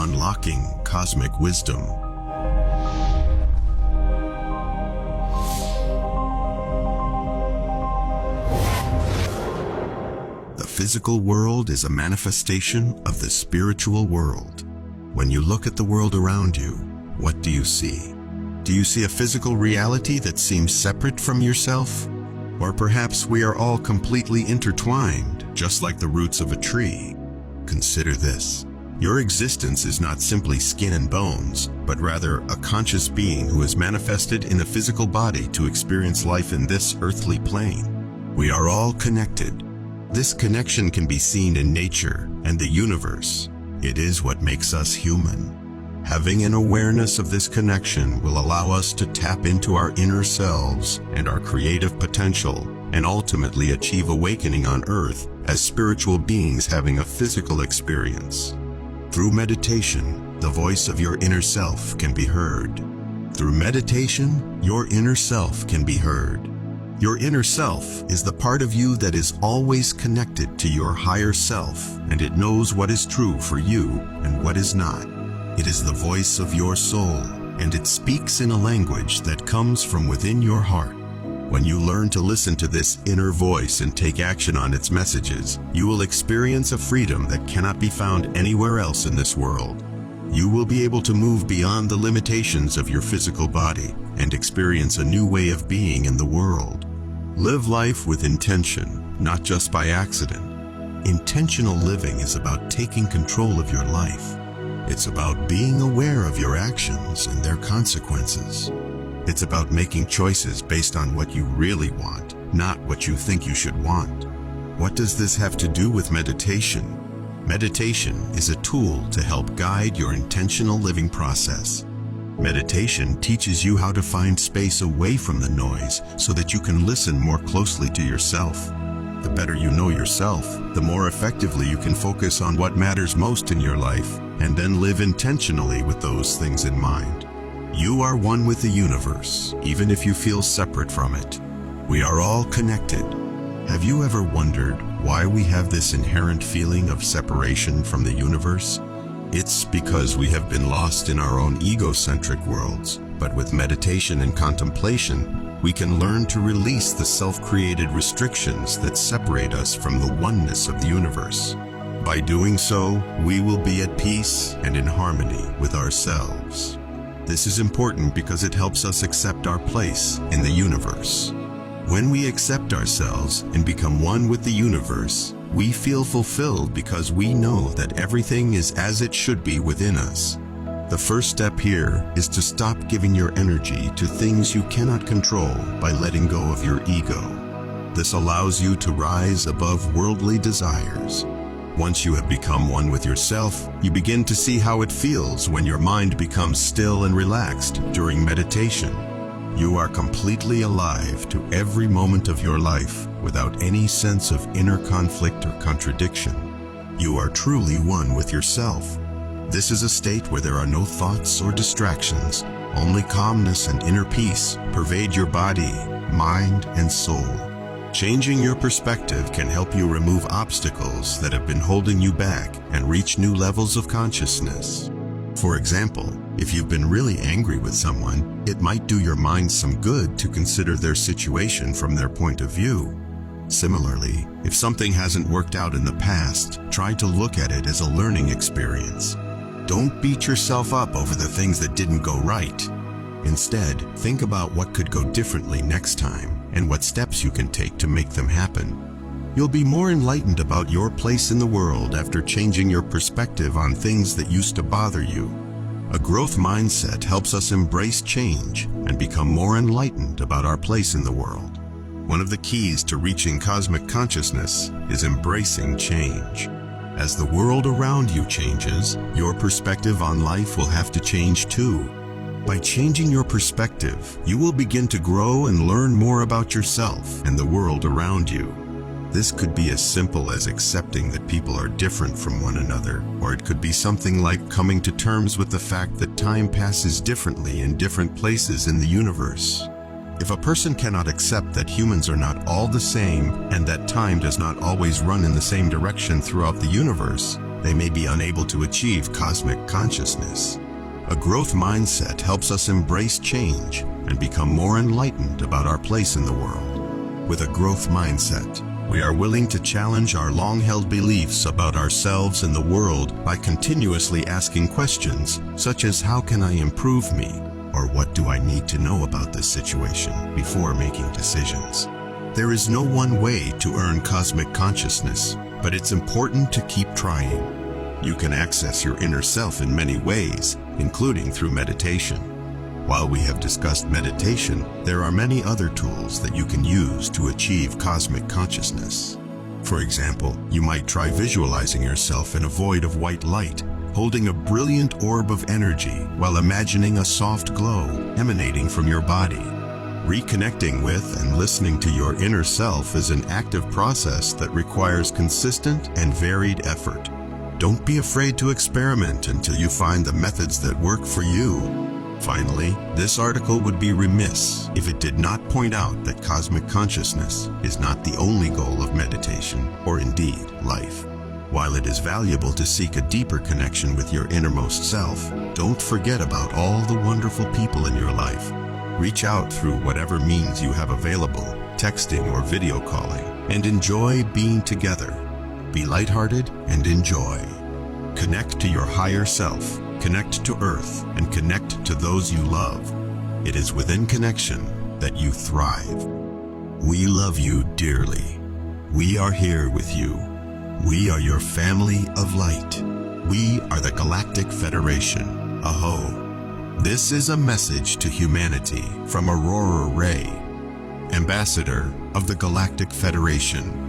Unlocking Cosmic Wisdom. The physical world is a manifestation of the spiritual world. When you look at the world around you, what do you see? Do you see a physical reality that seems separate from yourself? Or perhaps we are all completely intertwined, just like the roots of a tree. Consider this. Your existence is not simply skin and bones, but rather a conscious being who is manifested in a physical body to experience life in this earthly plane. We are all connected. This connection can be seen in nature and the universe. It is what makes us human. Having an awareness of this connection will allow us to tap into our inner selves and our creative potential, and ultimately achieve awakening on earth as spiritual beings having a physical experience. Through meditation, the voice of your inner self can be heard. Through meditation, your inner self can be heard. Your inner self is the part of you that is always connected to your higher self, and it knows what is true for you and what is not. It is the voice of your soul, and it speaks in a language that comes from within your heart. When you learn to listen to this inner voice and take action on its messages, you will experience a freedom that cannot be found anywhere else in this world. You will be able to move beyond the limitations of your physical body and experience a new way of being in the world. Live life with intention, not just by accident. Intentional living is about taking control of your life. It's about being aware of your actions and their consequences. It's about making choices based on what you really want, not what you think you should want. What does this have to do with meditation? Meditation is a tool to help guide your intentional living process. Meditation teaches you how to find space away from the noise so that you can listen more closely to yourself. The better you know yourself, the more effectively you can focus on what matters most in your life, and then live intentionally with those things in mind. You are one with the universe, even if you feel separate from it. We are all connected. Have you ever wondered why we have this inherent feeling of separation from the universe? It's because we have been lost in our own egocentric worlds, but with meditation and contemplation, we can learn to release the self-created restrictions that separate us from the oneness of the universe. By doing so, we will be at peace and in harmony with ourselves. This is important because it helps us accept our place in the universe. When we accept ourselves and become one with the universe, we feel fulfilled because we know that everything is as it should be within us. The first step here is to stop giving your energy to things you cannot control by letting go of your ego. This allows you to rise above worldly desires. Once you have become one with yourself, you begin to see how it feels when your mind becomes still and relaxed during meditation. You are completely alive to every moment of your life without any sense of inner conflict or contradiction. You are truly one with yourself. This is a state where there are no thoughts or distractions. Only calmness and inner peace pervade your body, mind, and soul. Changing your perspective can help you remove obstacles that have been holding you back and reach new levels of consciousness. For example, if you've been really angry with someone, it might do your mind some good to consider their situation from their point of view. Similarly, if something hasn't worked out in the past, try to look at it as a learning experience. Don't beat yourself up over the things that didn't go right. Instead, think about what could go differently next time and what steps you can take to make them happen. You'll be more enlightened about your place in the world after changing your perspective on things that used to bother you. A growth mindset helps us embrace change and become more enlightened about our place in the world. One of the keys to reaching cosmic consciousness is embracing change. As the world around you changes, your perspective on life will have to change too. By changing your perspective, you will begin to grow and learn more about yourself and the world around you. This could be as simple as accepting that people are different from one another, or it could be something like coming to terms with the fact that time passes differently in different places in the universe. If a person cannot accept that humans are not all the same and that time does not always run in the same direction throughout the universe, they may be unable to achieve cosmic consciousness. A growth mindset helps us embrace change and become more enlightened about our place in the world. With a growth mindset, we are willing to challenge our long-held beliefs about ourselves and the world by continuously asking questions such as, how can I improve me? Or what do I need to know about this situation before making decisions? There is no one way to earn cosmic consciousness, but it's important to keep trying. You can access your inner self in many ways, including through meditation. While we have discussed meditation, there are many other tools that you can use to achieve cosmic consciousness. For example, you might try visualizing yourself in a void of white light, holding a brilliant orb of energy while imagining a soft glow emanating from your body. Reconnecting with and listening to your inner self is an active process that requires consistent and varied effort. Don't be afraid to experiment until you find the methods that work for you. Finally, this article would be remiss if it did not point out that cosmic consciousness is not the only goal of meditation, or indeed life. While it is valuable to seek a deeper connection with your innermost self, don't forget about all the wonderful people in your life. Reach out through whatever means you have available, texting or video calling, and enjoy being together. Be lighthearted and enjoy. Connect to your higher self, connect to Earth, and connect to those you love. It is within connection that you thrive. We love you dearly. We are here with you. We are your family of light. We are the Galactic Federation. Aho. This is a message to humanity from Aurora Ray, Ambassador of the Galactic Federation.